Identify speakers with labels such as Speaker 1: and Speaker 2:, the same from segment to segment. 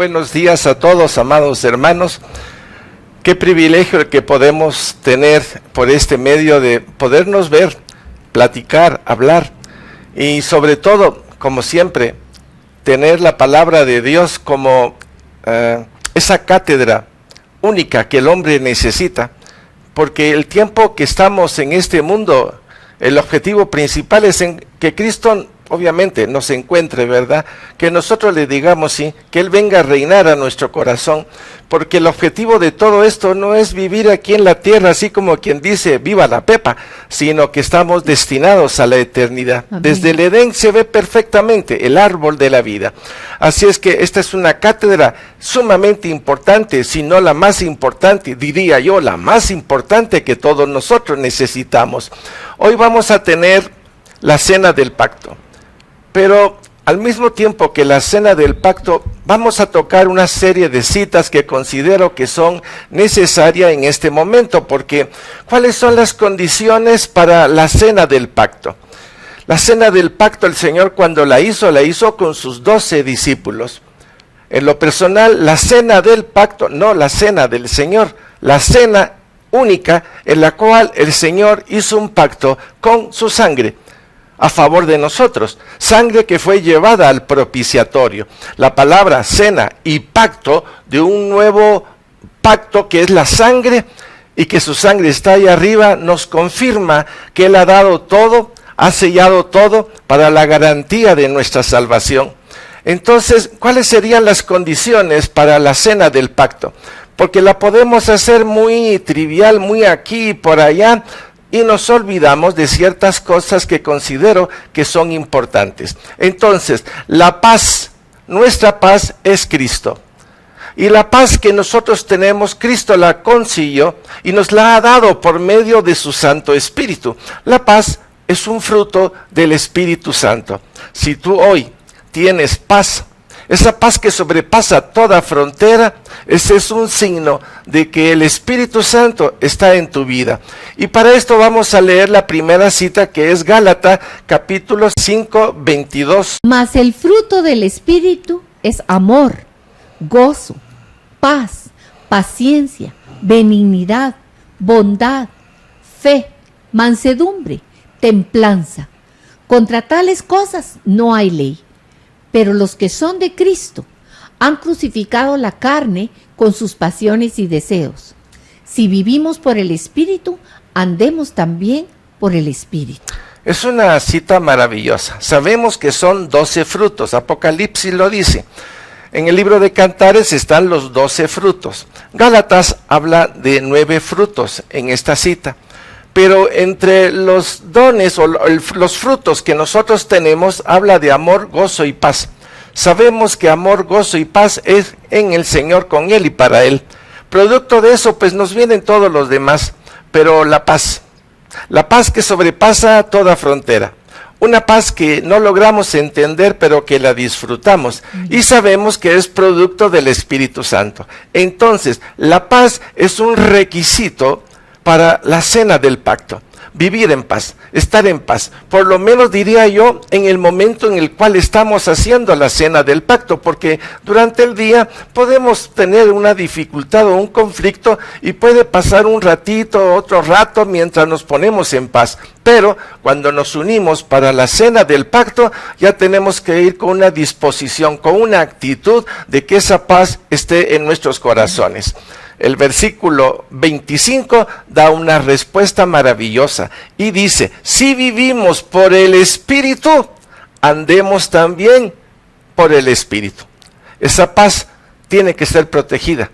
Speaker 1: buenos días a todos, amados hermanos. Qué privilegio el que podemos tener por este medio de podernos ver, platicar, hablar y sobre todo, como siempre, tener la palabra de Dios como esa cátedra única que el hombre necesita, porque el tiempo que estamos en este mundo, el objetivo principal es en que Cristo obviamente nos encuentre, ¿verdad? Que nosotros le digamos, sí, que Él venga a reinar a nuestro corazón, porque el objetivo de todo esto no es vivir aquí en la tierra, así como quien dice, viva la pepa, sino que estamos destinados a la eternidad. Amén. Desde el Edén se ve perfectamente el árbol de la vida. Así es que esta es una cátedra sumamente importante, si no la más importante, diría yo, la más importante que todos nosotros necesitamos. Hoy vamos a tener la cena del pacto. Pero al mismo tiempo que la cena del pacto, vamos a tocar una serie de citas que considero que son necesarias en este momento, porque ¿cuáles son las condiciones para la cena del pacto? La cena del pacto, el Señor cuando la hizo con sus 12 discípulos. En lo personal, la cena del pacto, no la cena del Señor, la cena única en la cual el Señor hizo un pacto con su sangre a favor de nosotros, sangre que fue llevada al propiciatorio. La palabra cena y pacto de un nuevo pacto que es la sangre y que su sangre está ahí arriba, nos confirma que Él ha dado todo, ha sellado todo para la garantía de nuestra salvación. Entonces, ¿cuáles serían las condiciones para la cena del pacto? Porque la podemos hacer muy trivial, muy aquí y por allá, y nos olvidamos de ciertas cosas que considero que son importantes. Entonces, la paz, nuestra paz es Cristo. Y la paz que nosotros tenemos, Cristo la consiguió y nos la ha dado por medio de su Santo Espíritu. La paz es un fruto del Espíritu Santo. Si tú hoy tienes paz, esa paz que sobrepasa toda frontera, ese es un signo de que el Espíritu Santo está en tu vida. Y para esto vamos a leer la primera cita, que es Gálatas capítulo 5, 22.
Speaker 2: Mas el fruto del Espíritu es amor, gozo, paz, paciencia, benignidad, bondad, fe, mansedumbre, templanza. Contra tales cosas no hay ley. Pero los que son de Cristo han crucificado la carne con sus pasiones y deseos. Si vivimos por el Espíritu, andemos también por el Espíritu.
Speaker 1: Es una cita maravillosa. Sabemos que son 12 frutos. Apocalipsis lo dice. En el libro de Cantares están los 12 frutos. Gálatas habla de 9 frutos en esta cita. Pero entre los dones o los frutos que nosotros tenemos, habla de amor, gozo y paz. Sabemos que amor, gozo y paz es en el Señor, con Él y para Él. Producto de eso, pues nos vienen todos los demás. Pero la paz que sobrepasa toda frontera. Una paz que no logramos entender, pero que la disfrutamos. Y sabemos que es producto del Espíritu Santo. Entonces, la paz es un requisito para la cena del pacto, vivir en paz, estar en paz, por lo menos diría yo en el momento en el cual estamos haciendo la cena del pacto, porque durante el día podemos tener una dificultad o un conflicto y puede pasar un ratito, otro rato mientras nos ponemos en paz, pero cuando nos unimos para la cena del pacto ya tenemos que ir con una disposición, con una actitud de que esa paz esté en nuestros corazones. El versículo 25 da una respuesta maravillosa y dice, si vivimos por el Espíritu, andemos también por el Espíritu. Esa paz tiene que ser protegida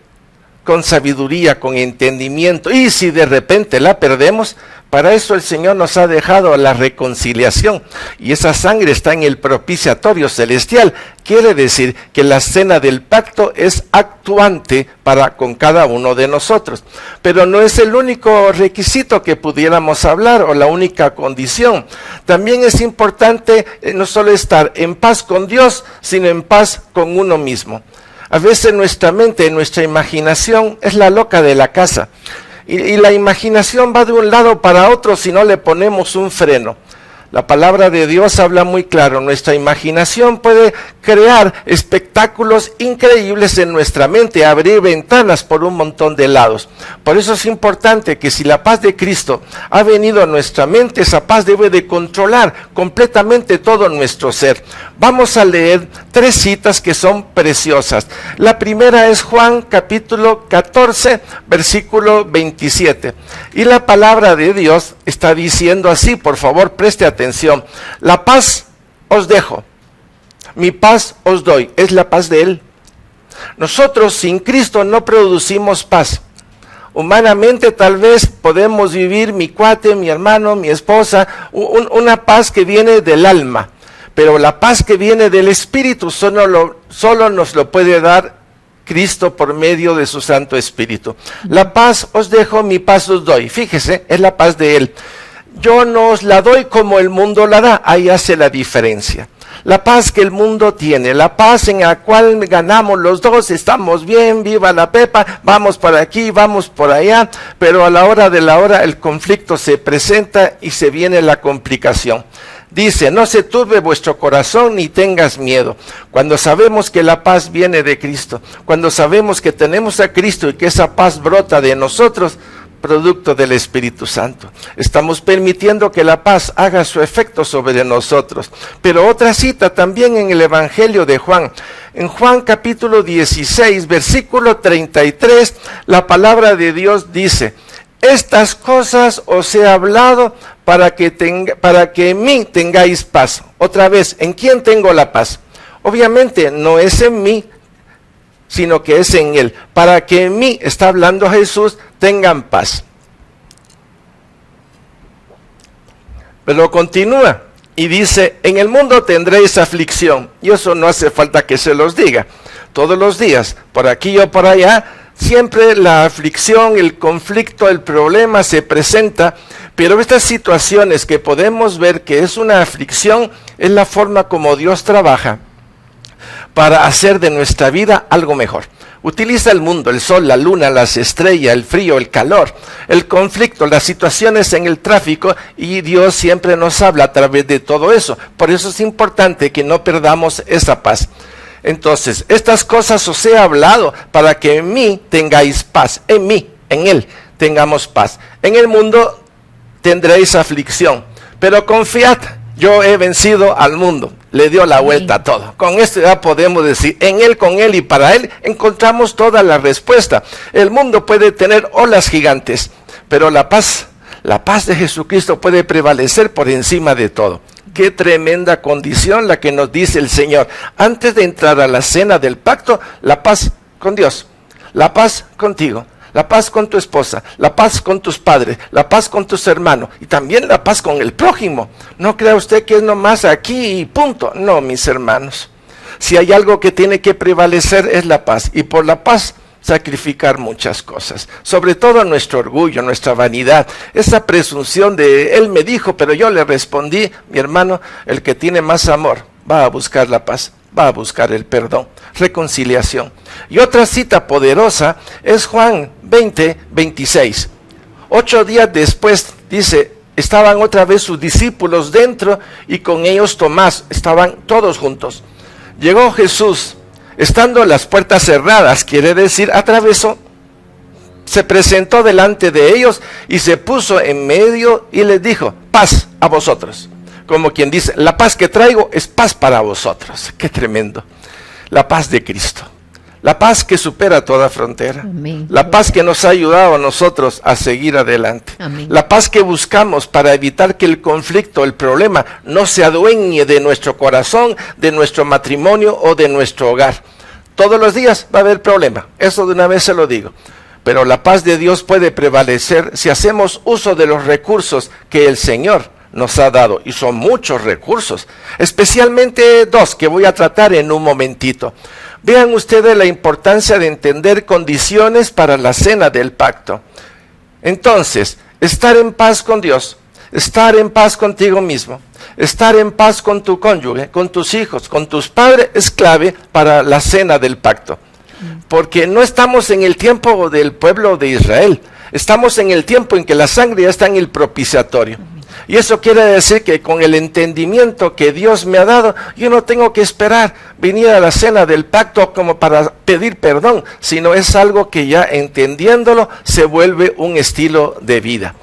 Speaker 1: con sabiduría, con entendimiento, y si de repente la perdemos, para eso el Señor nos ha dejado la reconciliación, y esa sangre está en el propiciatorio celestial. Quiere decir que la cena del pacto es actuante para con cada uno de nosotros, pero no es el único requisito que pudiéramos hablar, o la única condición. También es importante no solo estar en paz con Dios, sino en paz con uno mismo. A veces nuestra mente, nuestra imaginación es la loca de la casa. Y la imaginación va de un lado para otro si no le ponemos un freno. La palabra de Dios habla muy claro. Nuestra imaginación puede crear espectáculos increíbles en nuestra mente, abrir ventanas por un montón de lados. Por eso es importante que si la paz de Cristo ha venido a nuestra mente, esa paz debe de controlar completamente todo nuestro ser. Vamos a leer 3 citas que son preciosas. La primera es Juan capítulo 14, versículo 27. Y la palabra de Dios está diciendo así, por favor preste atención. La paz os dejo, mi paz os doy. Es la paz de Él. Nosotros sin Cristo no producimos paz. Humanamente tal vez podemos vivir, mi cuate, mi hermano, mi esposa, una paz que viene del alma. Pero la paz que viene del Espíritu solo nos lo puede dar Cristo por medio de su Santo Espíritu. La paz os dejo, mi paz os doy. Fíjese, es la paz de Él. Yo no os la doy como el mundo la da. Ahí hace la diferencia. La paz que el mundo tiene, la paz en la cual ganamos los dos, estamos bien, viva la pepa, vamos por aquí, vamos por allá, pero a la hora de la hora el conflicto se presenta y se viene la complicación. Dice, no se turbe vuestro corazón ni tengas miedo. Cuando sabemos que la paz viene de Cristo, cuando sabemos que tenemos a Cristo y que esa paz brota de nosotros, producto del Espíritu Santo, estamos permitiendo que la paz haga su efecto sobre nosotros. Pero otra cita también en el Evangelio de Juan. En Juan capítulo 16, versículo 33, la palabra de Dios dice, estas cosas os he hablado para que en mí tengáis paz. Otra vez, ¿en quién tengo la paz? Obviamente no es en mí, sino que es en Él. Para que en mí, está hablando Jesús, tengan paz. Pero continúa y dice, en el mundo tendréis aflicción. Y eso no hace falta que se los diga. Todos los días, por aquí o por allá, siempre la aflicción, el conflicto, el problema se presenta. Pero estas situaciones que podemos ver que es una aflicción, es la forma como Dios trabaja para hacer de nuestra vida algo mejor. Utiliza el mundo, el sol, la luna, las estrellas, el frío, el calor, el conflicto, las situaciones en el tráfico, y Dios siempre nos habla a través de todo eso. Por eso es importante que no perdamos esa paz. Entonces, estas cosas os he hablado para que en mí tengáis paz, en mí, en Él tengamos paz. En el mundo tendréis aflicción, pero confiad, yo he vencido al mundo. Le dio la vuelta a todo. Con esto ya podemos decir, en Él, con Él y para Él encontramos toda la respuesta. El mundo puede tener olas gigantes, pero la paz de Jesucristo puede prevalecer por encima de todo. Qué tremenda condición la que nos dice el Señor. Antes de entrar a la cena del pacto, la paz con Dios, la paz contigo, la paz con tu esposa, la paz con tus padres, la paz con tus hermanos y también la paz con el prójimo. No crea usted que es nomás aquí y punto. No, mis hermanos. Si hay algo que tiene que prevalecer es la paz, y por la paz sacrificar muchas cosas, sobre todo nuestro orgullo, nuestra vanidad, esa presunción de él me dijo, pero yo le respondí. Mi hermano, el que tiene más amor va a buscar la paz, va a buscar el perdón, reconciliación. Y otra cita poderosa es Juan 20, 26. 8 días después, dice, estaban otra vez sus discípulos dentro y con ellos Tomás, estaban todos juntos. Llegó Jesús, estando las puertas cerradas, quiere decir, atravesó, se presentó delante de ellos y se puso en medio y les dijo, paz a vosotros. Como quien dice, la paz que traigo es paz para vosotros. Qué tremendo. La paz de Cristo. La paz que supera toda frontera.
Speaker 2: Amén.
Speaker 1: La paz que nos ha ayudado a nosotros a seguir adelante.
Speaker 2: Amén.
Speaker 1: La paz que buscamos para evitar que el conflicto, el problema, no se adueñe de nuestro corazón, de nuestro matrimonio o de nuestro hogar. Todos los días va a haber problema. Eso de una vez se lo digo. Pero la paz de Dios puede prevalecer si hacemos uso de los recursos que el Señor nos ha dado. Y son muchos recursos. Especialmente 2 que voy a tratar en un momentito. Vean ustedes la importancia de entender condiciones para la cena del pacto. Entonces, estar en paz con Dios, estar en paz contigo mismo, estar en paz con tu cónyuge, con tus hijos, con tus padres, es clave para la cena del pacto. Porque no estamos en el tiempo del pueblo de Israel, estamos en el tiempo en que la sangre ya está en el propiciatorio. Y eso quiere decir que con el entendimiento que Dios me ha dado, yo no tengo que esperar venir a la cena del pacto como para pedir perdón, sino es algo que ya entendiéndolo se vuelve un estilo de vida.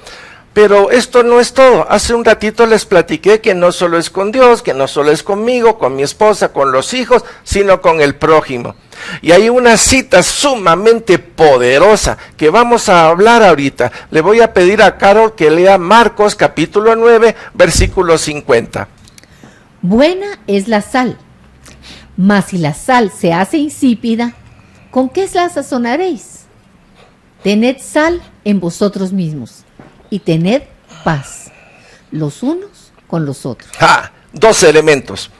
Speaker 1: Pero esto no es todo. Hace un ratito les platiqué que no solo es con Dios, que no solo es conmigo, con mi esposa, con los hijos, sino con el prójimo. Y hay una cita sumamente poderosa que vamos a hablar ahorita. Le voy a pedir a Carol que lea Marcos capítulo 9, versículo 50.
Speaker 2: Buena es la sal, mas si la sal se hace insípida, ¿con qué la sazonaréis? Tened sal en vosotros mismos y tened paz, los unos con los otros.
Speaker 1: Dos elementos.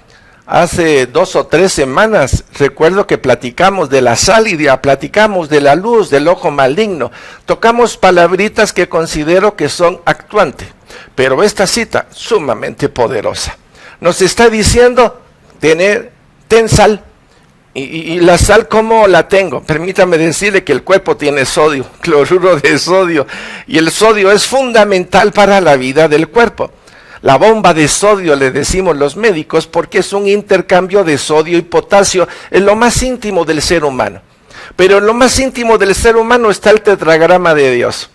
Speaker 1: Hace 2 o 3 semanas recuerdo que platicamos de la sal y platicamos de la luz, del ojo maligno. Tocamos palabritas que considero que son actuantes, pero esta cita sumamente poderosa. Nos está diciendo, ten sal. Y la sal, ¿cómo la tengo? Permítame decirle que el cuerpo tiene sodio, cloruro de sodio, y el sodio es fundamental para la vida del cuerpo. La bomba de sodio le decimos los médicos porque es un intercambio de sodio y potasio en lo más íntimo del ser humano. Pero en lo más íntimo del ser humano está el tetragrama de Dios.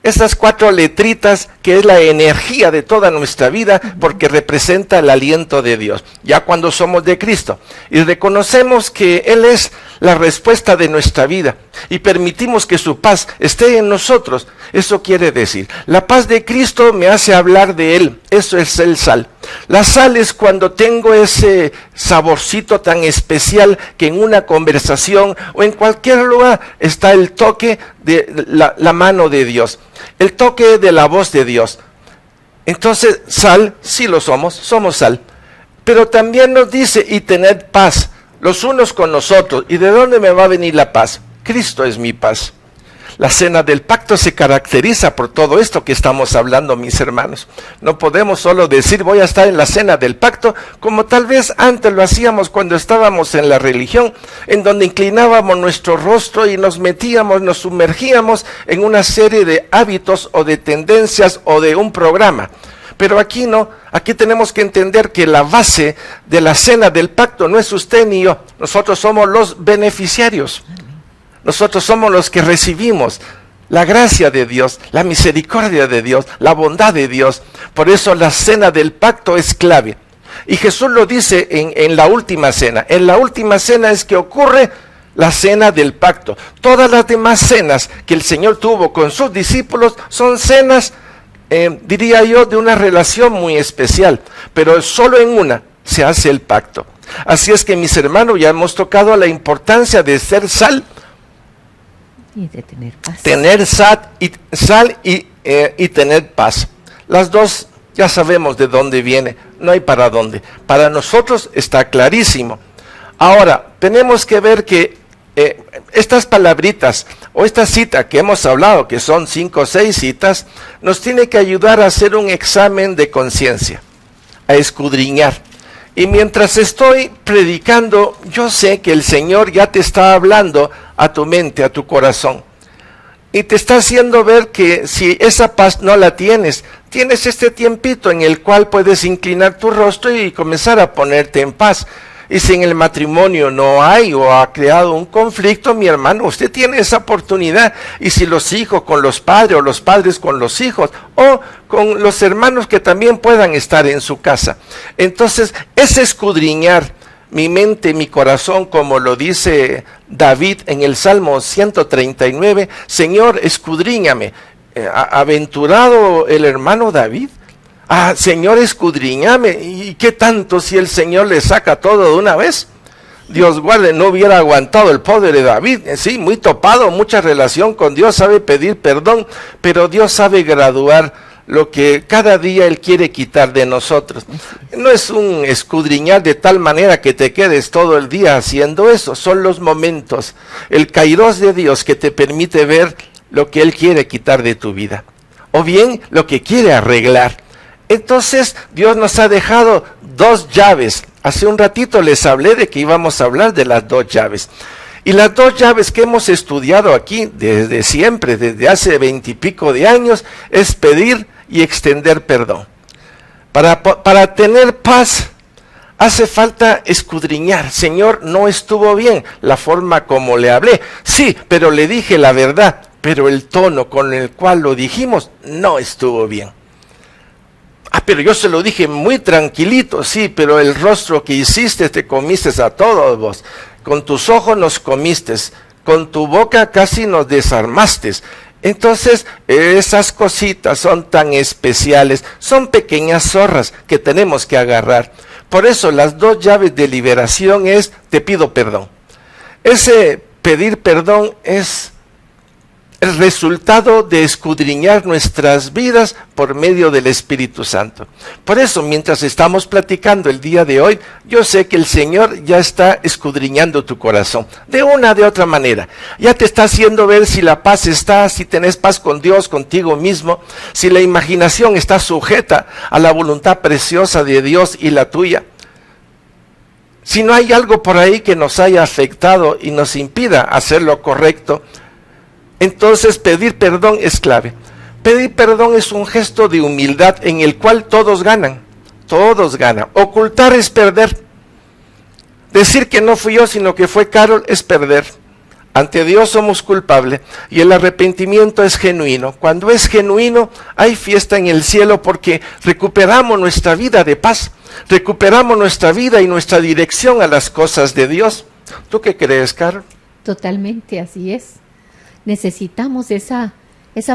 Speaker 1: Esas 4 letritas que es la energía de toda nuestra vida porque representa el aliento de Dios. Ya cuando somos de Cristo y reconocemos que Él es la respuesta de nuestra vida y permitimos que su paz esté en nosotros, eso quiere decir, la paz de Cristo me hace hablar de Él, eso es el sal. La sal es cuando tengo ese saborcito tan especial que en una conversación o en cualquier lugar está el toque de la mano de Dios, el toque de la voz de Dios. Entonces, sal, sí lo somos sal. Pero también nos dice, y tened paz, los unos con los otros. ¿Y de dónde me va a venir la paz? Cristo es mi paz. La cena del pacto se caracteriza por todo esto que estamos hablando, mis hermanos. No podemos solo decir voy a estar en la cena del pacto, como tal vez antes lo hacíamos cuando estábamos en la religión, en donde inclinábamos nuestro rostro y nos metíamos, nos sumergíamos en una serie de hábitos o de tendencias o de un programa. Pero aquí no, aquí tenemos que entender que la base de la cena del pacto no es usted ni yo, nosotros somos los beneficiarios. Nosotros somos los que recibimos la gracia de Dios, la misericordia de Dios, la bondad de Dios. Por eso la cena del pacto es clave. Y Jesús lo dice en la última cena. En la última cena es que ocurre la cena del pacto. Todas las demás cenas que el Señor tuvo con sus discípulos son cenas, diría yo, de una relación muy especial. Pero solo en una se hace el pacto. Así es que, mis hermanos, ya hemos tocado la importancia de ser sal,
Speaker 2: y de tener paz.
Speaker 1: Tener sal y tener paz. Las dos ya sabemos de dónde viene, no hay para dónde. Para nosotros está clarísimo. Ahora, tenemos que ver que estas palabritas o esta cita que hemos hablado, que son 5 o 6 citas, nos tiene que ayudar a hacer un examen de conciencia, a escudriñar. Y mientras estoy predicando, yo sé que el Señor ya te está hablando a tu mente, a tu corazón. Y te está haciendo ver que si esa paz no la tienes, tienes este tiempito en el cual puedes inclinar tu rostro y comenzar a ponerte en paz. Y si en el matrimonio no hay o ha creado un conflicto, mi hermano, usted tiene esa oportunidad. Y si los hijos con los padres o los padres con los hijos o con los hermanos que también puedan estar en su casa. Entonces, es escudriñar mi mente, mi corazón, como lo dice David en el Salmo 139. Señor, escudriñame. ¿Aventurado el hermano David? Señor, escudriñame. ¿Y qué tanto si el Señor le saca todo de una vez? Dios guarde, no hubiera aguantado el pobre de David. Sí, muy topado, mucha relación con Dios, sabe pedir perdón, pero Dios sabe graduar lo que cada día Él quiere quitar de nosotros. No es un escudriñar de tal manera que te quedes todo el día haciendo eso. Son los momentos, el kairos de Dios que te permite ver lo que Él quiere quitar de tu vida. O bien lo que quiere arreglar. Entonces Dios nos ha dejado 2 llaves. Hace un ratito les hablé de que íbamos a hablar de las 2 llaves. Y las 2 llaves que hemos estudiado aquí desde siempre, desde hace 20 y pico de años, es pedir y extender perdón. Para tener paz hace falta escudriñar. Señor, no estuvo bien la forma como le hablé. Sí, pero le dije la verdad, pero el tono con el cual lo dijimos no estuvo bien. Pero yo se lo dije muy tranquilito. Sí, pero el rostro que hiciste, te comiste a todos vos. Con tus ojos nos comiste, con tu boca casi nos desarmaste. Entonces, esas cositas son tan especiales, son pequeñas zorras que tenemos que agarrar. Por eso las 2 llaves de liberación es, te pido perdón. Ese pedir perdón es el resultado de escudriñar nuestras vidas por medio del Espíritu Santo. Por eso, mientras estamos platicando el día de hoy, yo sé que el Señor ya está escudriñando tu corazón, de una de otra manera. Ya te está haciendo ver si la paz está, si tenés paz con Dios, contigo mismo, si la imaginación está sujeta a la voluntad preciosa de Dios y la tuya. Si no hay algo por ahí que nos haya afectado y nos impida hacer lo correcto, entonces pedir perdón es clave. Pedir perdón es un gesto de humildad en el cual todos ganan. Todos ganan. Ocultar es perder. Decir que no fui yo, sino que fue Carol es perder. Ante Dios somos culpables y el arrepentimiento es genuino. Cuando es genuino, hay fiesta en el cielo porque recuperamos nuestra vida de paz. Recuperamos nuestra vida y nuestra dirección a las cosas de Dios. ¿Tú qué crees, Carol?
Speaker 2: Totalmente, así es. Necesitamos esa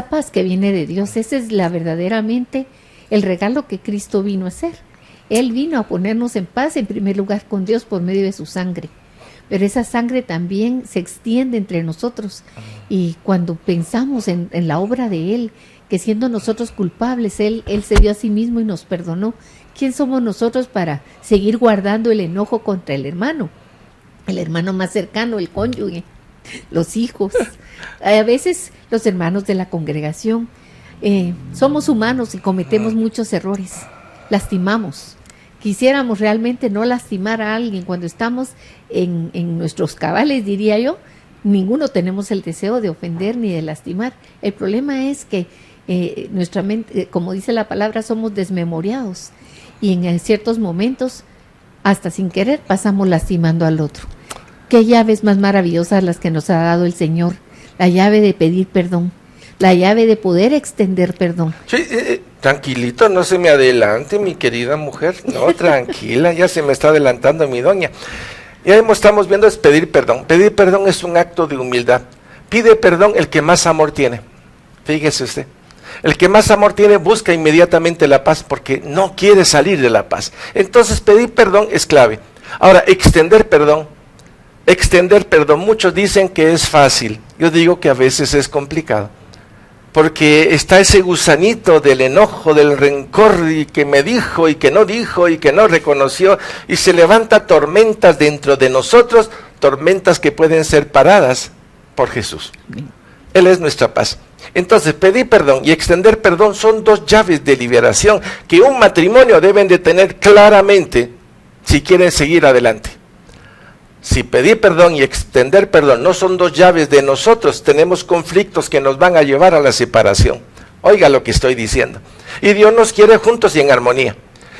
Speaker 2: paz que viene de Dios. Ese es verdaderamente el regalo que Cristo vino a hacer. Él vino a ponernos en paz, en primer lugar, con Dios por medio de su sangre. Pero esa sangre también se extiende entre nosotros. Y cuando pensamos en la obra de Él, que siendo nosotros culpables, Él se dio a sí mismo y nos perdonó. ¿Quién somos nosotros para seguir guardando el enojo contra el hermano? El hermano más cercano, el cónyuge, los hijos. A veces los hermanos de la congregación, somos humanos y cometemos muchos errores, lastimamos. Quisiéramos realmente no lastimar a alguien cuando estamos en nuestros cabales, diría yo. Ninguno tenemos el deseo de ofender ni de lastimar. El problema es que nuestra mente, como dice la palabra, somos desmemoriados y en ciertos momentos, hasta sin querer, pasamos lastimando al otro. Qué llaves más maravillosas las que nos ha dado el Señor. La llave de pedir perdón, la llave de poder extender perdón. Sí,
Speaker 1: tranquilito, no se me adelante, mi querida mujer. No, tranquila, ya se me está adelantando mi doña. Ya estamos viendo es pedir perdón. Pedir perdón es un acto de humildad. Pide perdón el que más amor tiene. Fíjese usted. El que más amor tiene busca inmediatamente la paz porque no quiere salir de la paz. Entonces pedir perdón es clave. Ahora, extender perdón. Muchos dicen que es fácil. Yo digo que a veces es complicado. Porque está ese gusanito del enojo, del rencor, y que me dijo, y que no dijo, y que no reconoció, y se levanta tormentas dentro de nosotros, tormentas que pueden ser paradas por Jesús. Él es nuestra paz. Entonces, pedir perdón y extender perdón son 2 llaves de liberación que un matrimonio deben de tener claramente si quieren seguir adelante. Si pedir perdón y extender perdón no son 2 llaves de nosotros, tenemos conflictos que nos van a llevar a la separación. Oiga lo que estoy diciendo. Y Dios nos quiere juntos y en armonía.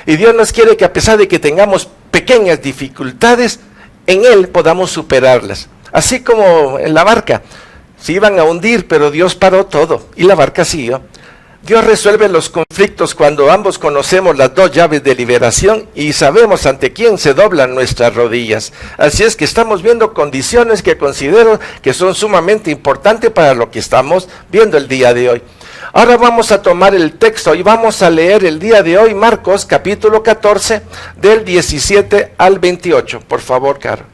Speaker 1: Y Dios nos quiere que a pesar de que tengamos pequeñas dificultades, en Él podamos superarlas. Así como en la barca. Se iban a hundir, pero Dios paró todo y la barca siguió. Dios resuelve los conflictos cuando ambos conocemos las 2 llaves de liberación y sabemos ante quién se doblan nuestras rodillas. Así es que estamos viendo condiciones que considero que son sumamente importantes para lo que estamos viendo el día de hoy. Ahora vamos a tomar el texto y vamos a leer el día de hoy Marcos capítulo 14 del 17 al 28. Por favor, Caro.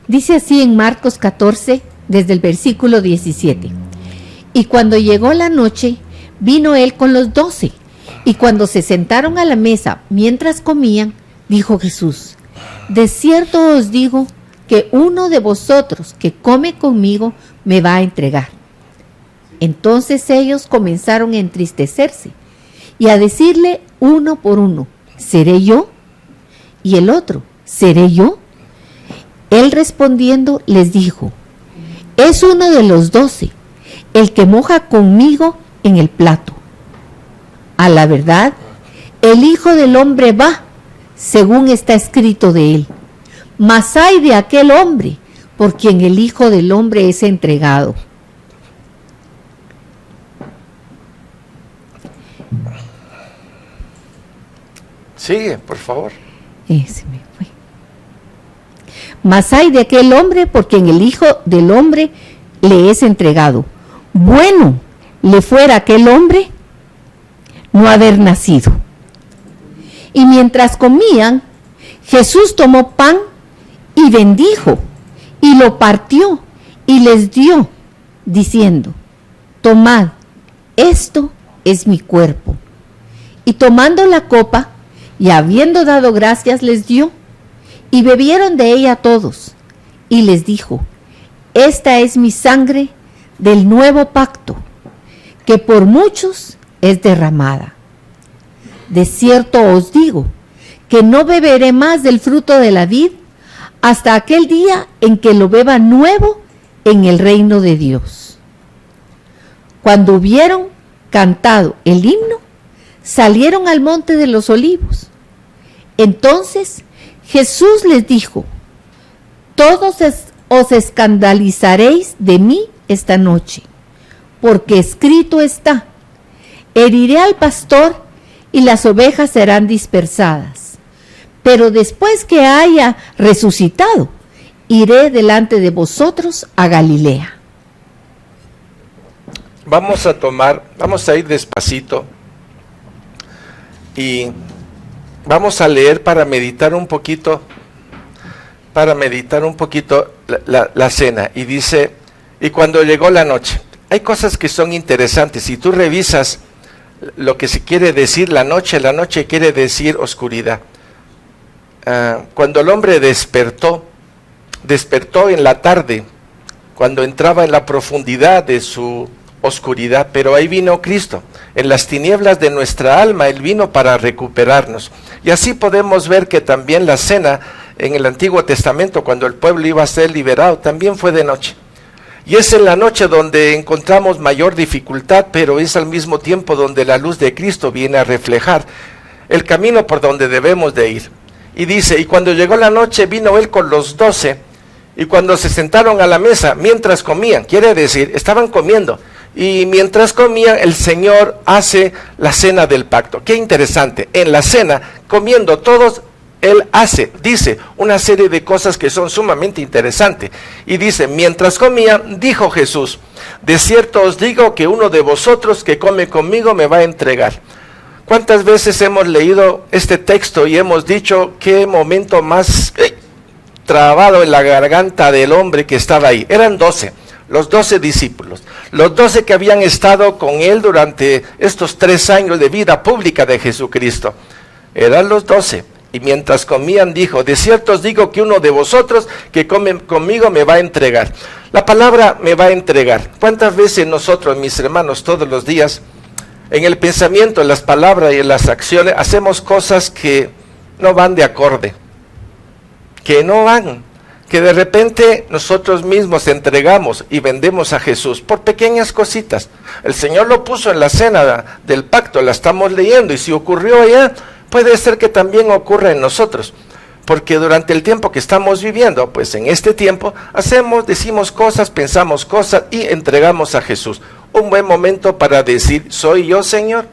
Speaker 2: Dice así en Marcos 14, desde el versículo 17. Y cuando llegó la noche, vino él con los 12, y cuando se sentaron a la mesa mientras comían, dijo Jesús: de cierto os digo que uno de vosotros que come conmigo me va a entregar. Entonces ellos comenzaron a entristecerse y a decirle uno por uno: ¿seré yo? Y el otro: ¿seré yo? Él respondiendo les dijo: es uno de los 12, el que moja conmigo en el plato. A la verdad, el Hijo del Hombre va, según está escrito de él. Mas ay de aquel hombre, por quien el Hijo del Hombre es entregado.
Speaker 1: Sigue, por favor.
Speaker 2: Ese me fue. Mas ay de aquel hombre, por quien el Hijo del Hombre le es entregado. Bueno le fuera aquel hombre no haber nacido. Y mientras comían, Jesús tomó pan y bendijo, y lo partió y les dio, diciendo: tomad, esto es mi cuerpo. Y tomando la copa, y habiendo dado gracias, les dio, y bebieron de ella todos. Y les dijo: esta es mi sangre del nuevo pacto, que por muchos es derramada. De cierto os digo, que no beberé más del fruto de la vid, hasta aquel día en que lo beba nuevo en el reino de Dios. Cuando hubieron cantado el himno, salieron al monte de los olivos. Entonces Jesús les dijo: todos os escandalizaréis de mí esta noche, porque escrito está: heriré al pastor y las ovejas serán dispersadas. Pero después que haya resucitado, iré delante de vosotros a Galilea.
Speaker 1: Vamos a ir despacito y vamos a leer para meditar un poquito la cena. Y dice: y cuando llegó la noche. Hay cosas que son interesantes. Si tú revisas lo que se quiere decir la noche quiere decir oscuridad. Cuando el hombre despertó en la tarde, cuando entraba en la profundidad de su oscuridad, pero ahí vino Cristo, en las tinieblas de nuestra alma, Él vino para recuperarnos. Y así podemos ver que también la cena en el Antiguo Testamento, cuando el pueblo iba a ser liberado, también fue de noche. Y es en la noche donde encontramos mayor dificultad, pero es al mismo tiempo donde la luz de Cristo viene a reflejar el camino por donde debemos de ir. Y dice: y cuando llegó la noche, vino Él con los 12, y cuando se sentaron a la mesa, mientras comían, quiere decir, estaban comiendo, y mientras comían, el Señor hace la cena del pacto. Qué interesante, en la cena, comiendo todos, Él dice una serie de cosas que son sumamente interesantes. Y dice: mientras comían, dijo Jesús: de cierto os digo que uno de vosotros que come conmigo me va a entregar. ¿Cuántas veces hemos leído este texto y hemos dicho qué momento más trabado en la garganta del hombre que estaba ahí? Eran 12, los 12 discípulos, los 12 que habían estado con Él durante estos 3 años de vida pública de Jesucristo. Eran los 12. Y mientras comían dijo: de cierto os digo que uno de vosotros que come conmigo me va a entregar. La palabra me va a entregar. ¿Cuántas veces nosotros, mis hermanos, todos los días, en el pensamiento, en las palabras y en las acciones, hacemos cosas que no van de acorde? Que no van. Que de repente nosotros mismos entregamos y vendemos a Jesús por pequeñas cositas. El Señor lo puso en la cena del pacto, la estamos leyendo, y si ocurrió allá, puede ser que también ocurra en nosotros, porque durante el tiempo que estamos viviendo, pues en este tiempo, decimos cosas, pensamos cosas y entregamos a Jesús. Un buen momento para decir: soy yo, Señor.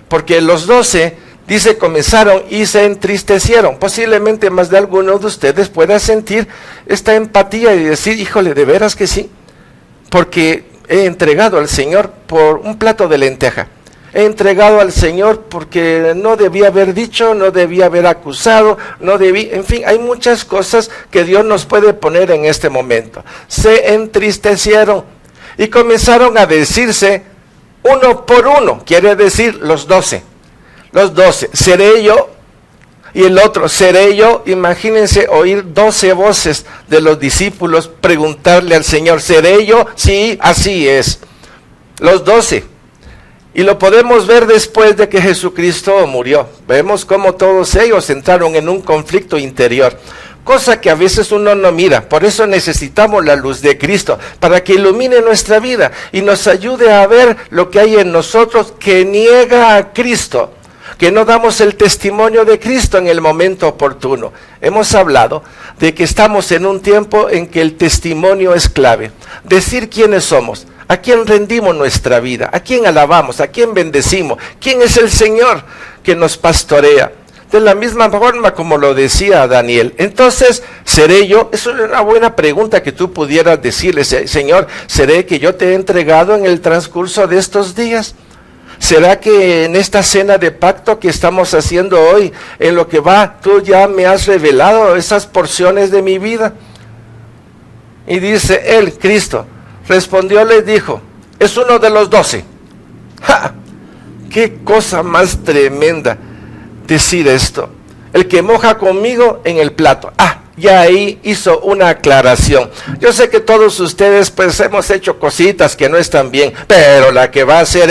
Speaker 1: Porque los 12, dice, comenzaron y se entristecieron. Posiblemente más de alguno de ustedes pueda sentir esta empatía y decir: híjole, de veras que sí, porque he entregado al Señor por un plato de lenteja. He entregado al Señor porque no debía haber dicho, no debía haber acusado, en fin, hay muchas cosas que Dios nos puede poner en este momento. Se entristecieron y comenzaron a decirse uno por uno, quiere decir los 12, seré yo, y el otro, seré yo. Imagínense oír 12 voces de los discípulos preguntarle al Señor: ¿seré yo? Sí, así es, los 12. Y lo podemos ver después de que Jesucristo murió. Vemos cómo todos ellos entraron en un conflicto interior. cosa que a veces uno no mira. Por eso necesitamos la luz de Cristo, para que ilumine nuestra vida y nos ayude a ver lo que hay en nosotros que niega a Cristo, que no damos el testimonio de Cristo en el momento oportuno. Hemos hablado de que estamos en un tiempo en que el testimonio es clave. Decir quiénes somos, a quién rendimos nuestra vida, a quién alabamos, a quién bendecimos, quién es el Señor que nos pastorea. De la misma forma como lo decía Daniel. Entonces, ¿seré yo? Es una buena pregunta que tú pudieras decirle, Señor, ¿seré que yo te he entregado en el transcurso de estos días? ¿Será que en esta cena de pacto que estamos haciendo hoy, en lo que va, tú ya me has revelado esas porciones de mi vida? Y dice él, Cristo, respondió, les dijo, es uno de los 12. ¡Ja! ¡Qué cosa más tremenda decir esto! El que moja conmigo en el plato. Ya ahí hizo una aclaración. Yo sé que todos ustedes pues hemos hecho cositas que no están bien, pero la que va a hacer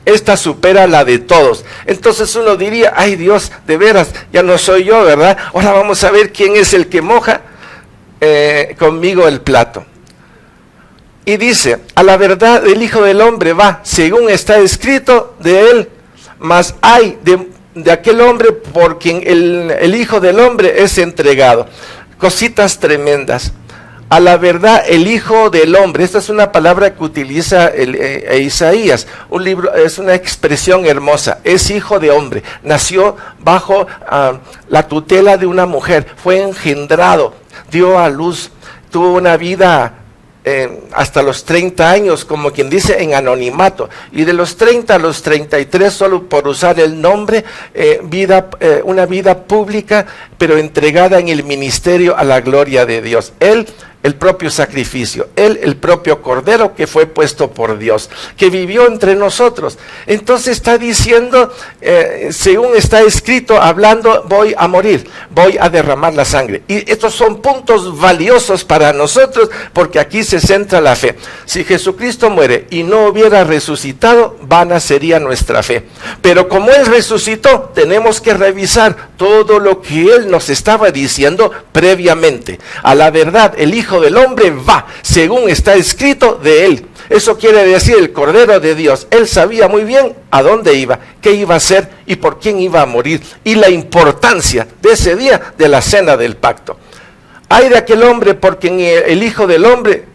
Speaker 1: esta supera la de todos. Entonces uno diría, ay Dios, de veras, ya no soy yo, ¿verdad? Ahora vamos a ver quién es el que moja conmigo el plato. Y dice, a la verdad el Hijo del Hombre va, según está escrito de él, mas hay de aquel hombre por quien el Hijo del Hombre es entregado. Cositas tremendas. A la verdad, el Hijo del Hombre, esta es una palabra que utiliza Isaías, un libro, es una expresión hermosa, es hijo de hombre, nació bajo la tutela de una mujer, fue engendrado, dio a luz, tuvo una vida hasta los 30 años, como quien dice, en anonimato, y de los 30 a los 33, solo por usar el nombre, una vida pública, pero entregada en el ministerio a la gloria de Dios. Él, el propio sacrificio, él, el propio cordero que fue puesto por Dios, que vivió entre nosotros. Entonces está diciendo, según está escrito, hablando, voy a morir, voy a derramar la sangre. Y estos son puntos valiosos para nosotros, porque aquí se centra la fe. Si Jesucristo muere y no hubiera resucitado, vana sería nuestra fe. Pero como Él resucitó, tenemos que revisar todo lo que Él nos estaba diciendo previamente. A la verdad, el Hijo del Hombre va, según está escrito de Él. Eso quiere decir el Cordero de Dios. Él sabía muy bien a dónde iba, qué iba a hacer y por quién iba a morir. Y la importancia de ese día de la cena del pacto. Ay de aquel hombre por quien el Hijo del Hombre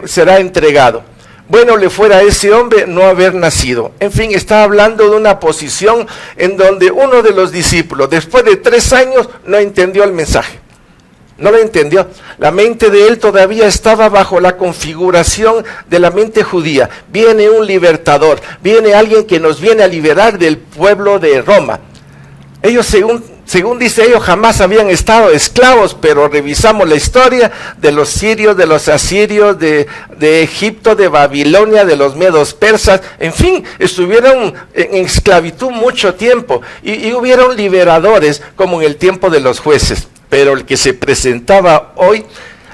Speaker 1: será entregado. Bueno le fuera a ese hombre no haber nacido. En fin, está hablando de una posición en donde uno de los discípulos, después de 3 años, no entendió el mensaje. No lo entendió. La mente de él todavía estaba bajo la configuración de la mente judía. Viene un libertador, viene alguien que nos viene a liberar del pueblo de Roma. Ellos, según dice ellos, jamás habían estado esclavos, pero revisamos la historia de los sirios, de los asirios, de Egipto, de Babilonia, de los medos persas, en fin, estuvieron en esclavitud mucho tiempo y hubieron liberadores como en el tiempo de los jueces. Pero el que se presentaba hoy,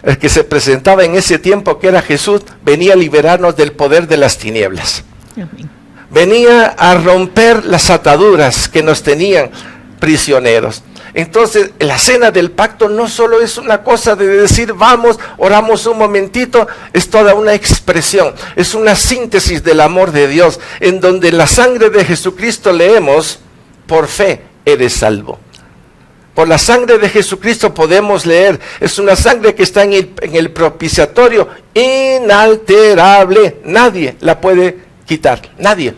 Speaker 1: el que se presentaba en ese tiempo, que era Jesús, venía a liberarnos del poder de las tinieblas. Amén. Venía a romper las ataduras que nos tenían prisioneros. Entonces, la cena del pacto no solo es una cosa de decir, vamos, oramos un momentito, es toda una expresión, es una síntesis del amor de Dios, en donde en la sangre de Jesucristo leemos, por fe eres salvo. Por la sangre de Jesucristo podemos leer, es una sangre que está en el propiciatorio, inalterable, nadie la puede quitar, nadie,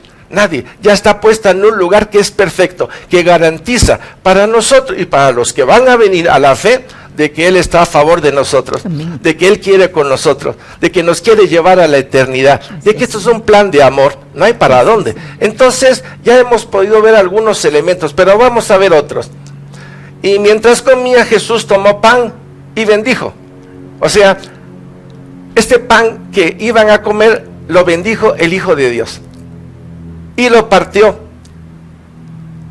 Speaker 1: ya está puesta en un lugar que es perfecto, que garantiza para nosotros y para los que van a venir a la fe, de que Él está a favor de nosotros, amén, de que Él quiere con nosotros, de que nos quiere llevar a la eternidad, de que esto es un plan de amor, no hay para dónde. Entonces ya hemos podido ver algunos elementos, pero vamos a ver otros. Y mientras comía, Jesús tomó pan y bendijo. O sea, este pan que iban a comer, lo bendijo el Hijo de Dios. Y lo partió.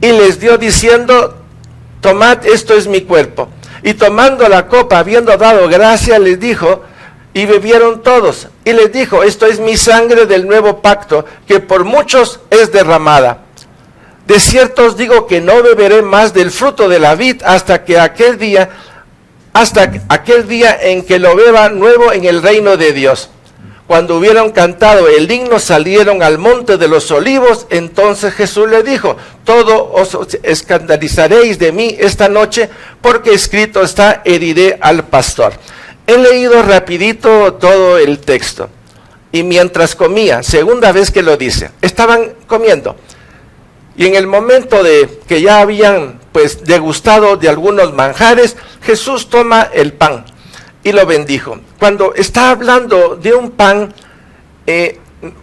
Speaker 1: Y les dio diciendo, tomad, esto es mi cuerpo. Y tomando la copa, habiendo dado gracia, les dijo, y bebieron todos. Y les dijo, esto es mi sangre del nuevo pacto, que por muchos es derramada. De cierto os digo que no beberé más del fruto de la vid hasta que aquel día hasta aquel día en que lo beba nuevo en el reino de Dios. Cuando hubieron cantado el himno, salieron al monte de los olivos. Entonces Jesús le dijo: todos os escandalizaréis de mí esta noche, porque escrito está: heriré al pastor. He leído rapidito todo el texto. Y mientras comía, segunda vez que lo dice, estaban comiendo. Y en el momento de que ya habían pues degustado de algunos manjares, Jesús toma el pan y lo bendijo. Cuando está hablando de un pan,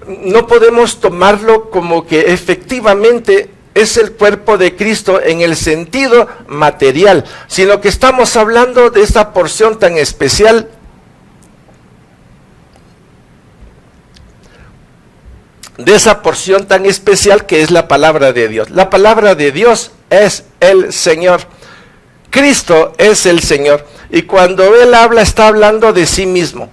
Speaker 1: no podemos tomarlo como que efectivamente es el cuerpo de Cristo en el sentido material, sino que estamos hablando de esta porción tan especial, que es la palabra de Dios. La palabra de Dios es el Señor. Cristo es el Señor. Y cuando Él habla, está hablando de sí mismo.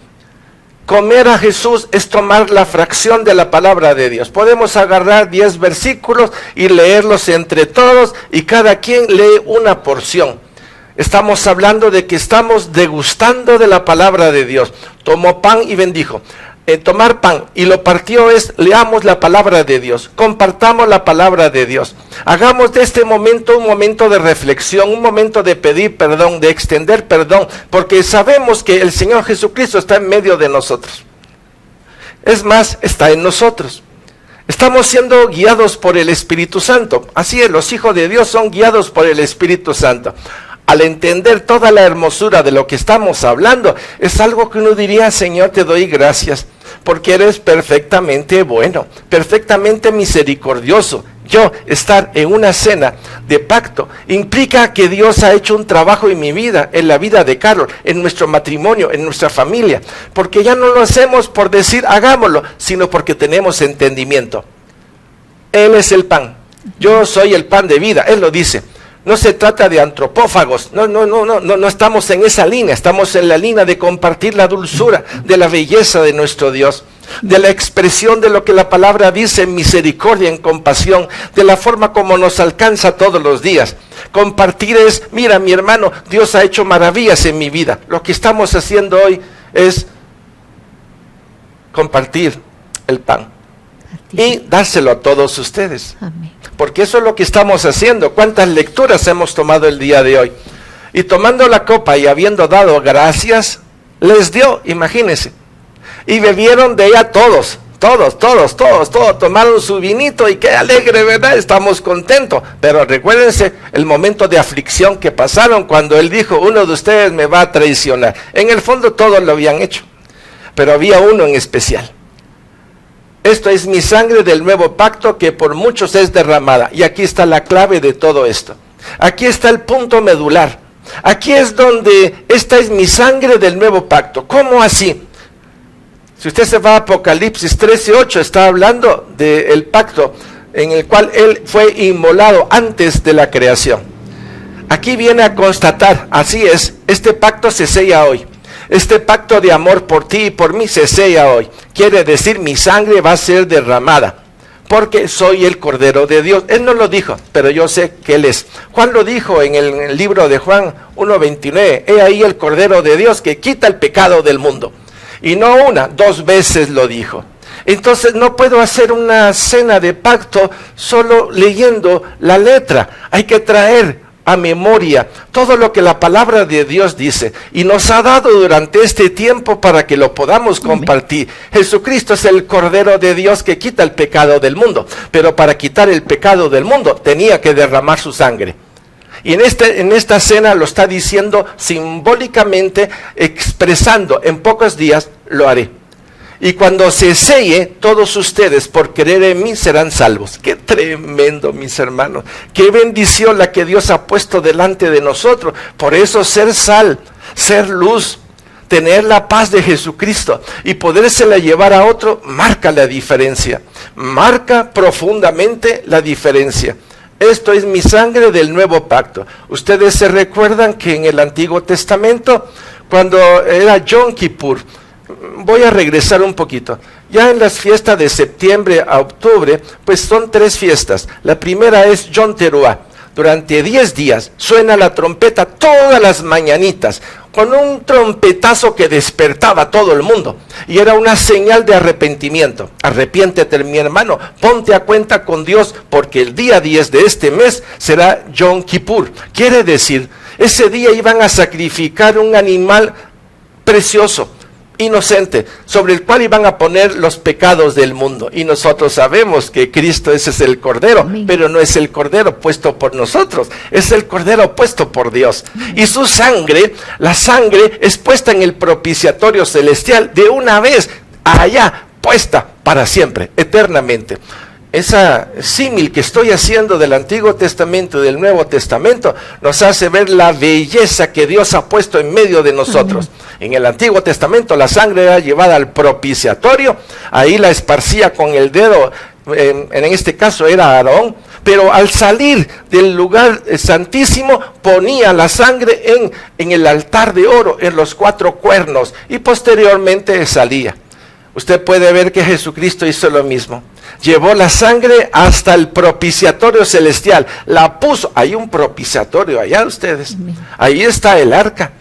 Speaker 1: Comer a Jesús es tomar la fracción de la palabra de Dios. Podemos agarrar 10 versículos y leerlos entre todos, y cada quien lee una porción. Estamos hablando de que estamos degustando de la palabra de Dios. Tomó pan y bendijo. Tomar pan y lo partió es: leamos la palabra de Dios, compartamos la palabra de Dios, hagamos de este momento un momento de reflexión, un momento de pedir perdón, de extender perdón, porque sabemos que el Señor Jesucristo está en medio de nosotros. Es más, está en nosotros. Estamos siendo guiados por el Espíritu Santo. Así es, los hijos de Dios son guiados por el Espíritu Santo. Al entender toda la hermosura de lo que estamos hablando, es algo que uno diría: Señor, te doy gracias, porque eres perfectamente bueno, perfectamente misericordioso. Yo estar en una cena de pacto implica que Dios ha hecho un trabajo en mi vida, en la vida de Carlos, en nuestro matrimonio, en nuestra familia, porque ya no lo hacemos por decir hagámoslo, sino porque tenemos entendimiento. Él es el pan, yo soy el pan de vida, Él lo dice. No se trata de antropófagos, no estamos en esa línea, estamos en la línea de compartir la dulzura, de la belleza de nuestro Dios, de la expresión de lo que la palabra dice en misericordia, en compasión, de la forma como nos alcanza todos los días. Compartir es: mira, mi hermano, Dios ha hecho maravillas en mi vida. Lo que estamos haciendo hoy es compartir el pan y dárselo a todos ustedes.
Speaker 2: Amén.
Speaker 1: Porque eso es lo que estamos haciendo. ¿Cuántas lecturas hemos tomado el día de hoy? Y tomando la copa y habiendo dado gracias, les dio, imagínense. Y bebieron de ella todos, tomaron su vinito, y qué alegre, ¿verdad? Estamos contentos. Pero recuérdense el momento de aflicción que pasaron cuando Él dijo: uno de ustedes me va a traicionar. En el fondo todos lo habían hecho, pero había uno en especial. Esto es mi sangre del nuevo pacto, que por muchos es derramada. Y aquí está la clave de todo esto. Aquí está el punto medular. Aquí es donde: esta es mi sangre del nuevo pacto. ¿Cómo así? Si usted se va a Apocalipsis 13:8, está hablando del pacto en el cual Él fue inmolado antes de la creación. Aquí viene a constatar: así es, este pacto se sella hoy. Este pacto de amor por ti y por mí se sella hoy. Quiere decir, mi sangre va a ser derramada, porque soy el Cordero de Dios. Él no lo dijo, pero yo sé que Él es. Juan lo dijo en el libro de Juan 1:29. He ahí el Cordero de Dios que quita el pecado del mundo. Y no una, 2 veces lo dijo. Entonces no puedo hacer una cena de pacto solo leyendo la letra. Hay que traer a memoria todo lo que la palabra de Dios dice, y nos ha dado durante este tiempo para que lo podamos compartir. Jesucristo es el Cordero de Dios que quita el pecado del mundo, pero para quitar el pecado del mundo tenía que derramar su sangre. Y en esta cena lo está diciendo simbólicamente, expresando: en pocos días lo haré. Y cuando se selle, todos ustedes por creer en mí serán salvos. ¡Qué tremendo, mis hermanos! ¡Qué bendición la que Dios ha puesto delante de nosotros! Por eso ser sal, ser luz, tener la paz de Jesucristo y podérsela llevar a otro, marca la diferencia. Marca profundamente la diferencia. Esto es mi sangre del nuevo pacto. Ustedes se recuerdan que en el Antiguo Testamento, cuando era Yom Kippur, voy a regresar un poquito. Ya en las fiestas de septiembre a octubre, pues son 3 fiestas. La primera es Yom Teruah, durante 10 días, suena la trompeta todas las mañanitas, con un trompetazo que despertaba a todo el mundo. Y era una señal de arrepentimiento. Arrepiéntete, mi hermano, ponte a cuenta con Dios, porque el día 10 de este mes será Yom Kippur. Quiere decir, ese día iban a sacrificar un animal precioso, inocente, sobre el cual iban a poner los pecados del mundo. Y nosotros sabemos que Cristo, ese es el Cordero. Amén. Pero no es el Cordero puesto por nosotros, es el Cordero puesto por Dios. Amén. Y su sangre, la sangre es puesta en el propiciatorio celestial de una vez, allá, puesta para siempre, eternamente. Esa símil que estoy haciendo del Antiguo Testamento y del Nuevo Testamento nos hace ver la belleza que Dios ha puesto en medio de nosotros. En el Antiguo Testamento la sangre era llevada al propiciatorio, ahí la esparcía con el dedo, en este caso era Aarón, pero al salir del lugar santísimo ponía la sangre en el altar de oro, en los 4 cuernos, y posteriormente salía. Usted puede ver que Jesucristo hizo lo mismo. Llevó la sangre hasta el propiciatorio celestial. La puso. Hay un propiciatorio allá, ustedes. Ahí está el arca.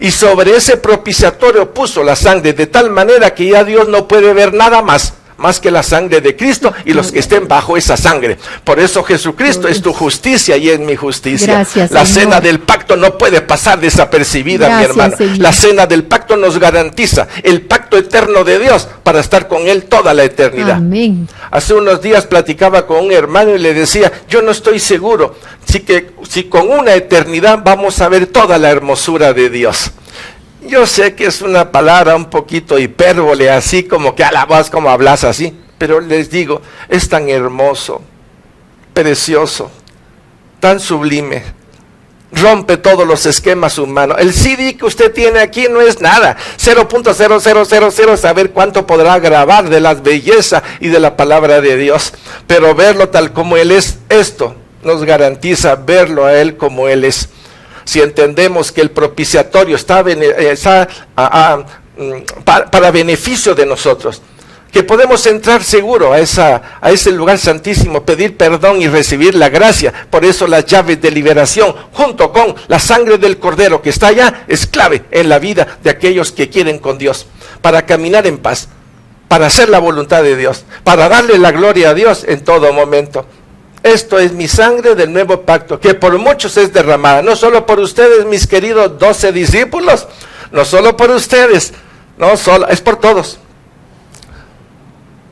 Speaker 1: Y sobre ese propiciatorio puso la sangre de tal manera que ya Dios no puede ver nada más que la sangre de Cristo y los que estén bajo esa sangre. Por eso Jesucristo es tu justicia y es mi justicia.
Speaker 2: Gracias,
Speaker 1: la
Speaker 2: Señor.
Speaker 1: cena del pacto no puede pasar desapercibida, mi hermano.
Speaker 2: Señor.
Speaker 1: La cena del pacto nos garantiza el pacto eterno de Dios para estar con Él toda la eternidad.
Speaker 2: Amén.
Speaker 1: Hace unos días platicaba con un hermano y le decía, yo no estoy seguro si con una eternidad vamos a ver toda la hermosura de Dios. Yo sé que es una palabra un poquito hipérbole, así como que a la voz como hablas así, pero les digo, es tan hermoso, precioso, tan sublime, rompe todos los esquemas humanos. El CD que usted tiene aquí no es nada, 0.0000, saber cuánto podrá grabar de las bellezas y de la palabra de Dios, pero verlo tal como Él es, esto nos garantiza verlo a Él como Él es. Si entendemos que el propiciatorio está para beneficio de nosotros, que podemos entrar seguro a ese lugar santísimo, pedir perdón y recibir la gracia. Por eso las llaves de liberación, junto con la sangre del Cordero que está allá, es clave en la vida de aquellos que quieren con Dios, para caminar en paz, para hacer la voluntad de Dios, para darle la gloria a Dios en todo momento. Esto es mi sangre del nuevo pacto, que por muchos es derramada, no solo por ustedes, mis queridos 12 discípulos, no solo por ustedes, no solo, es por todos.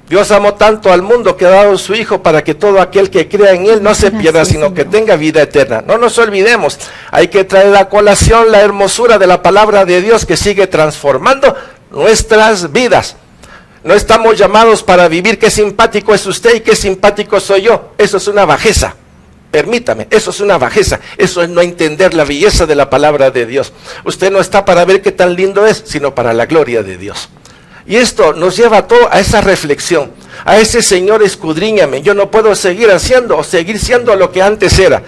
Speaker 1: Dios amó tanto al mundo que ha dado su Hijo para que todo aquel que crea en Él no se pierda, sino que tenga vida eterna. No nos olvidemos, hay que traer a colación la hermosura de la palabra de Dios que sigue transformando nuestras vidas. No estamos llamados para vivir qué simpático es usted y qué simpático soy yo. Eso es una bajeza. Permítame, eso es una bajeza. Eso es no entender la belleza de la palabra de Dios. Usted no está para ver qué tan lindo es, sino para la gloria de Dios. Y esto nos lleva a todo a esa reflexión, a ese Señor, escudriñame. Yo no puedo seguir haciendo o seguir siendo lo que antes era.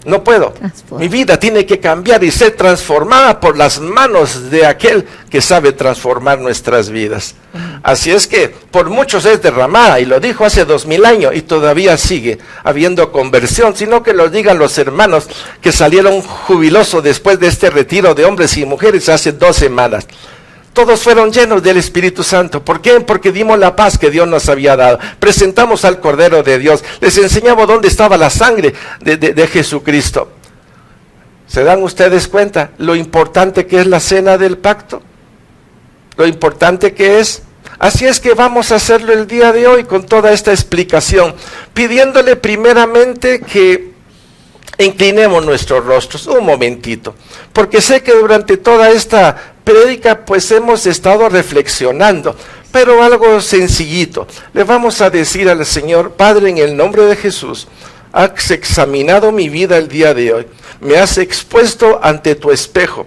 Speaker 1: No puedo. Mi vida tiene que cambiar y ser transformada por las manos de aquel que sabe transformar nuestras vidas. Así es que por muchos es derramada, y lo dijo hace 2000 años, y todavía sigue habiendo conversión, sino que lo digan los hermanos que salieron jubilosos después de este retiro de hombres y mujeres hace 2 semanas. Todos fueron llenos del Espíritu Santo. ¿Por qué? Porque dimos la paz que Dios nos había dado. Presentamos al Cordero de Dios. Les enseñamos dónde estaba la sangre de Jesucristo. ¿Se dan ustedes cuenta lo importante que es la cena del pacto? Lo importante que es. Así es que vamos a hacerlo el día de hoy con toda esta explicación, pidiéndole primeramente que inclinemos nuestros rostros un momentito, porque sé que durante toda esta prédica pues hemos estado reflexionando, pero algo sencillito. Le vamos a decir al Señor: Padre, en el nombre de Jesús, has examinado mi vida el día de hoy, me has expuesto ante tu espejo,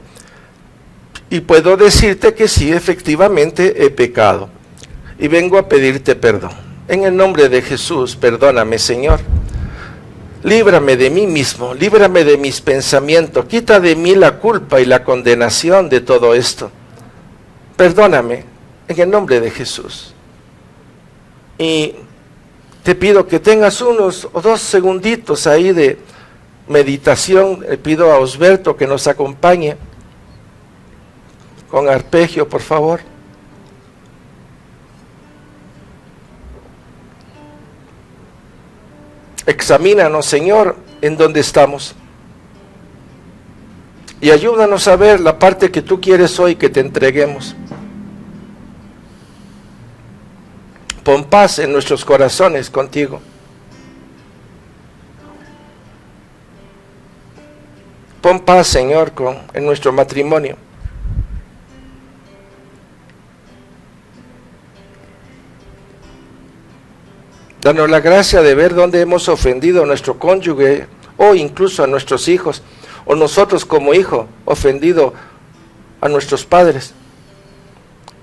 Speaker 1: y puedo decirte que sí, efectivamente he pecado, y vengo a pedirte perdón. En el nombre de Jesús, perdóname, Señor. Líbrame de mí mismo, líbrame de mis pensamientos, quita de mí la culpa y la condenación de todo esto. Perdóname, en el nombre de Jesús. Y te pido que tengas 1 o 2 segunditos ahí de meditación, le pido a Osberto que nos acompañe con arpegio, por favor. Examínanos, Señor, en dónde estamos. Y ayúdanos a ver la parte que tú quieres hoy que te entreguemos. Pon paz en nuestros corazones contigo. Pon paz, Señor, en nuestro matrimonio. Danos la gracia de ver dónde hemos ofendido a nuestro cónyuge o incluso a nuestros hijos, o nosotros como hijo ofendido a nuestros padres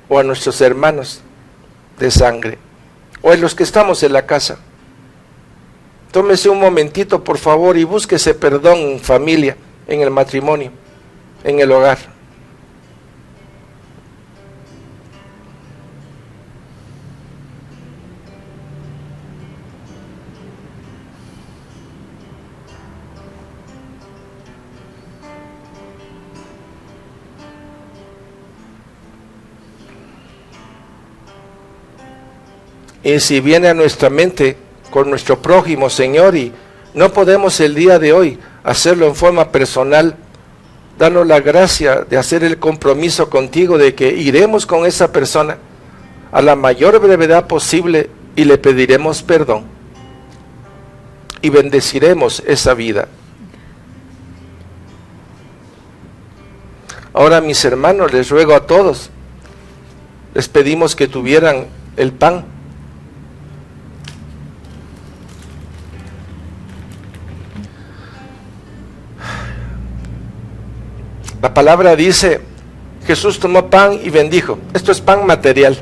Speaker 1: o a nuestros hermanos de sangre, o en los que estamos en la casa. Tómese un momentito, por favor, y búsquese perdón en familia, en el matrimonio, en el hogar. Y si viene a nuestra mente con nuestro prójimo, Señor, y no podemos el día de hoy hacerlo en forma personal, danos la gracia de hacer el compromiso contigo de que iremos con esa persona a la mayor brevedad posible y le pediremos perdón y bendeciremos esa vida. Ahora, mis hermanos, les ruego a todos, les pedimos que tuvieran el pan. La palabra dice, Jesús tomó pan y bendijo. Esto es pan material.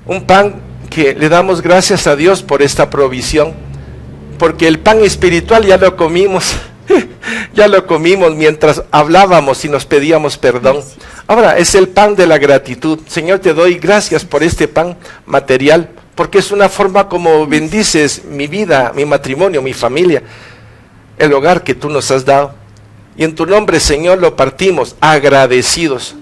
Speaker 1: Un pan que le damos gracias a Dios por esta provisión. Porque el pan espiritual ya lo comimos. Ya lo comimos mientras hablábamos y nos pedíamos perdón. Ahora es el pan de la gratitud. Señor, te doy gracias por este pan material. Porque es una forma como bendices mi vida, mi matrimonio, mi familia. El hogar que tú nos has dado. Y en tu nombre, Señor, lo partimos agradecidos.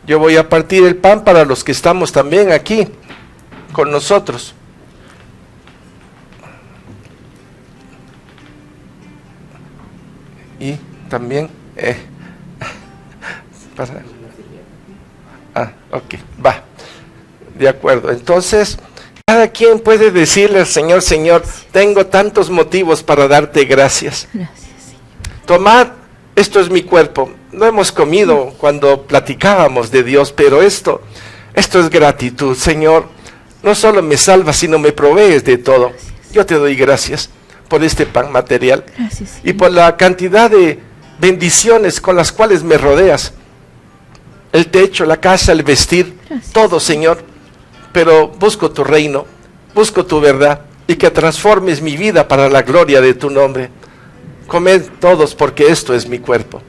Speaker 1: Yo voy a partir el pan para los que estamos también aquí con nosotros. Y también ok, va. De acuerdo. Entonces, cada quien puede decirle al Señor, Señor, tengo tantos motivos para darte gracias.
Speaker 2: Gracias, Señor.
Speaker 1: Tomad, esto es mi cuerpo. No hemos comido cuando platicábamos de Dios, pero esto es gratitud. Señor, no solo me salvas, sino me provees de todo. Yo te doy gracias por este pan material.
Speaker 2: Gracias, Señor.
Speaker 1: Y por la cantidad de bendiciones con las cuales me rodeas. El techo, la casa, el vestir,
Speaker 2: Gracias.
Speaker 1: Todo, Señor. Pero busco tu reino, busco tu verdad y que transformes mi vida para la gloria de tu nombre. Comed todos porque esto es mi cuerpo.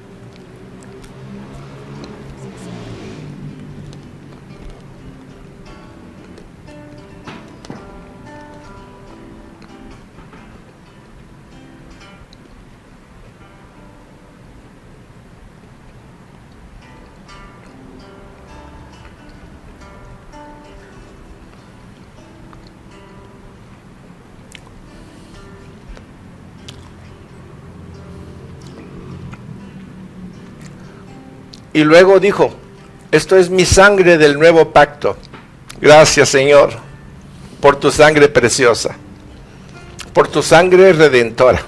Speaker 1: Y luego dijo, esto es mi sangre del nuevo pacto. Gracias, Señor, por tu sangre preciosa, por tu sangre redentora.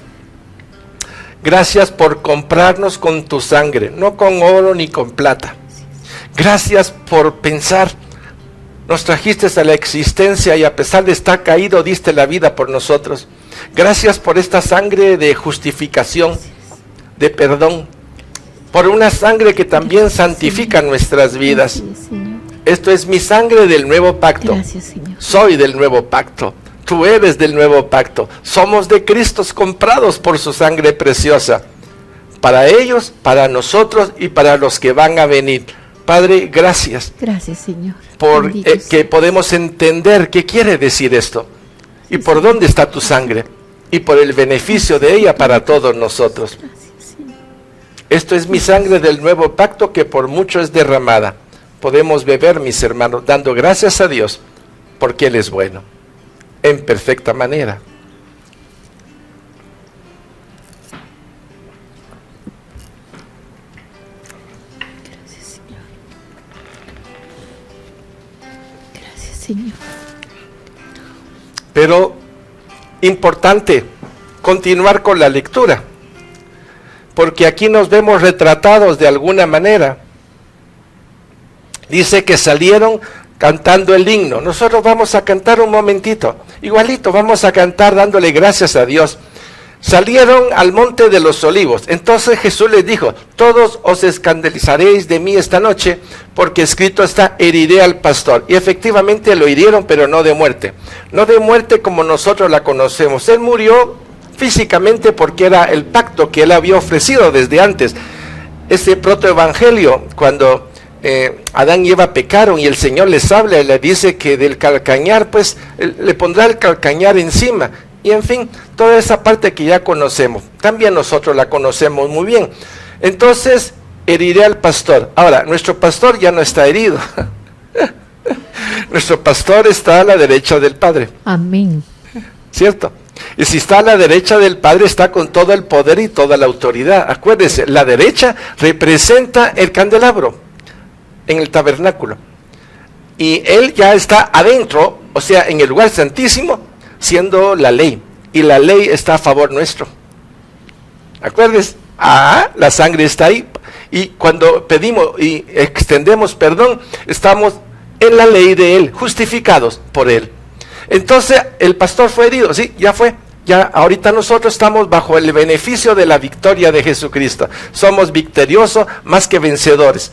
Speaker 1: Gracias por comprarnos con tu sangre, no con oro ni con plata. Gracias por pensar, nos trajiste a la existencia y a pesar de estar caído, diste la vida por nosotros. Gracias por esta sangre de justificación, de perdón, por una sangre que también santifica nuestras vidas.
Speaker 2: Gracias, Señor.
Speaker 1: Esto es mi sangre del nuevo pacto.
Speaker 2: Gracias, Señor.
Speaker 1: Soy del nuevo pacto. Tú eres del nuevo pacto. Somos de Cristo comprados por su sangre preciosa. Para ellos, para nosotros y para los que van a venir. Padre, gracias.
Speaker 2: Gracias, Señor.
Speaker 1: Por
Speaker 2: Bendito
Speaker 1: que podemos entender qué quiere decir esto. ¿Y por dónde está tu sangre? Y por el beneficio de ella para todos nosotros. Esto es mi sangre del nuevo pacto que por mucho es derramada. Podemos beber, mis hermanos, dando gracias a Dios, porque Él es bueno, en perfecta manera.
Speaker 2: Gracias, Señor.
Speaker 1: Pero importante continuar con la lectura, porque aquí nos vemos retratados de alguna manera. Dice que salieron cantando el himno. Nosotros vamos a cantar un momentito, igualito, vamos a cantar dándole gracias a Dios. Salieron al monte de los olivos. Entonces Jesús les dijo: todos os escandalizaréis de mí esta noche, porque escrito está, heriré al pastor. Y efectivamente lo hirieron, pero no de muerte. No de muerte como nosotros la conocemos. Él murió físicamente porque era el pacto que él había ofrecido desde antes. Ese protoevangelio, cuando Adán y Eva pecaron y el Señor les habla y le dice que del calcañar, pues le pondrá el calcañar encima. Y en fin, toda esa parte que ya conocemos, también nosotros la conocemos muy bien. Entonces, heriré al pastor. Ahora, nuestro pastor ya no está herido. Nuestro pastor está a la derecha del Padre.
Speaker 2: Amén.
Speaker 1: ¿Cierto? Y si está a la derecha del Padre, está con todo el poder y toda la autoridad. Acuérdense, la derecha representa el candelabro en el tabernáculo. Y Él ya está adentro, o sea, en el lugar santísimo, siendo la ley, y la ley está a favor nuestro. ¿Acuerdes? La sangre está ahí, y cuando pedimos y extendemos perdón, estamos en la ley de Él, justificados por Él. Entonces, el pastor fue herido, sí, ya fue. Ya ahorita nosotros estamos bajo el beneficio de la victoria de Jesucristo. Somos victoriosos más que vencedores.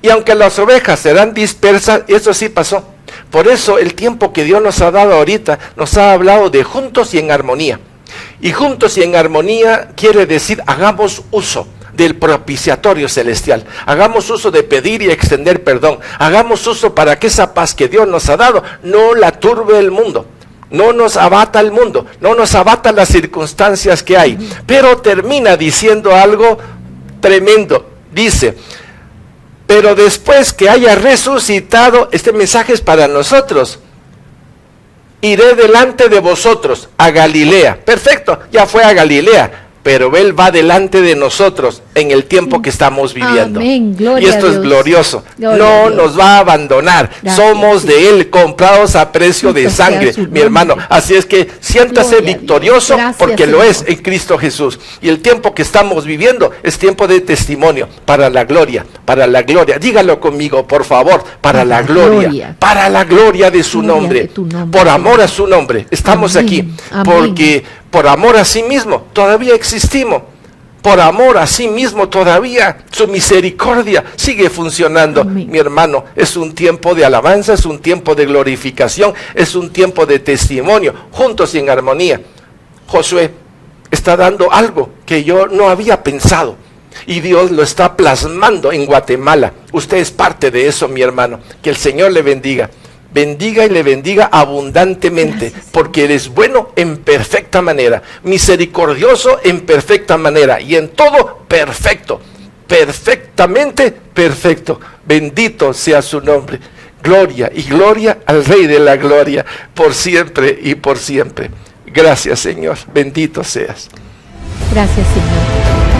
Speaker 1: Y aunque las ovejas serán dispersas, eso sí pasó. Por eso el tiempo que Dios nos ha dado ahorita, nos ha hablado de juntos y en armonía. Y juntos y en armonía quiere decir, hagamos uso del propiciatorio celestial. Hagamos uso de pedir y extender perdón. Hagamos uso para que esa paz que Dios nos ha dado no la turbe el mundo. No nos abata el mundo, no nos abata las circunstancias que hay. Pero termina diciendo algo tremendo. Dice: pero después que haya resucitado, este mensaje es para nosotros, iré delante de vosotros a Galilea. Perfecto, ya fue a Galilea, pero Él va delante de nosotros en el tiempo que estamos viviendo.
Speaker 2: Amén. Gloria
Speaker 1: y esto
Speaker 2: a
Speaker 1: es
Speaker 2: Dios.
Speaker 1: glorioso.
Speaker 2: Gloria
Speaker 1: No
Speaker 2: a Dios.
Speaker 1: nos va a abandonar.
Speaker 2: Gracias,
Speaker 1: Somos
Speaker 2: sí.
Speaker 1: de Él, comprados a precio de
Speaker 2: Santo sea
Speaker 1: sangre,
Speaker 2: su
Speaker 1: mi
Speaker 2: nombre.
Speaker 1: hermano. Así es que siéntase
Speaker 2: Gloria a Dios.
Speaker 1: victorioso,
Speaker 2: Gracias,
Speaker 1: porque lo
Speaker 2: Señor.
Speaker 1: es en Cristo Jesús. Y el tiempo que estamos viviendo es tiempo de testimonio para la gloria, para la gloria. Dígalo conmigo, por favor, para la gloria, para la gloria de su
Speaker 2: Gloria
Speaker 1: nombre,
Speaker 2: de tu nombre,
Speaker 1: por amor
Speaker 2: Señor.
Speaker 1: a su nombre. Estamos
Speaker 2: Amén,
Speaker 1: aquí,
Speaker 2: amén.
Speaker 1: porque por amor a sí mismo todavía existimos. Por amor a sí mismo todavía su misericordia sigue funcionando.
Speaker 2: Amén.
Speaker 1: Mi hermano, es un tiempo de alabanza, es un tiempo de glorificación, es un tiempo de testimonio, juntos y en armonía. Josué está dando algo que yo no había pensado, y Dios lo está plasmando en Guatemala. Usted es parte de eso, mi hermano. Que el Señor le bendiga. Bendiga y le bendiga abundantemente.
Speaker 2: Gracias.
Speaker 1: Porque eres bueno en perfecta manera, misericordioso en perfecta manera, y en todo perfecto, perfectamente perfecto. Bendito sea su nombre. Gloria y gloria al Rey de la gloria, por siempre y por siempre. Gracias, Señor. Bendito seas.
Speaker 2: Gracias, Señor.